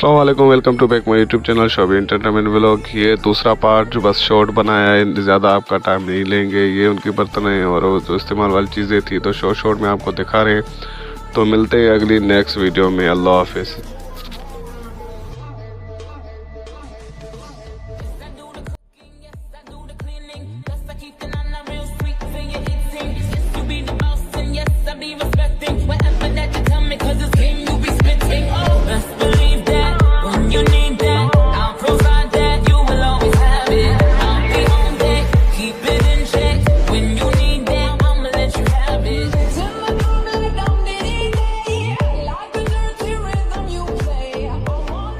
अस्सलाम वालेकुम, welcome to back my YouTube channel Shobi entertainment vlog. ये दूसरा पार्ट जो बस शॉर्ट बनाया है, ज़्यादा आपका टाइम नहीं लेंगे। ये उनकी बर्तन है और वो जो इस्तेमाल वाली चीज़ें थी तो शॉर्ट में आपको दिखा रहे हैं। तो मिलते हैं अगली नेक्स्ट वीडियो में। अल्लाह हाफिज़।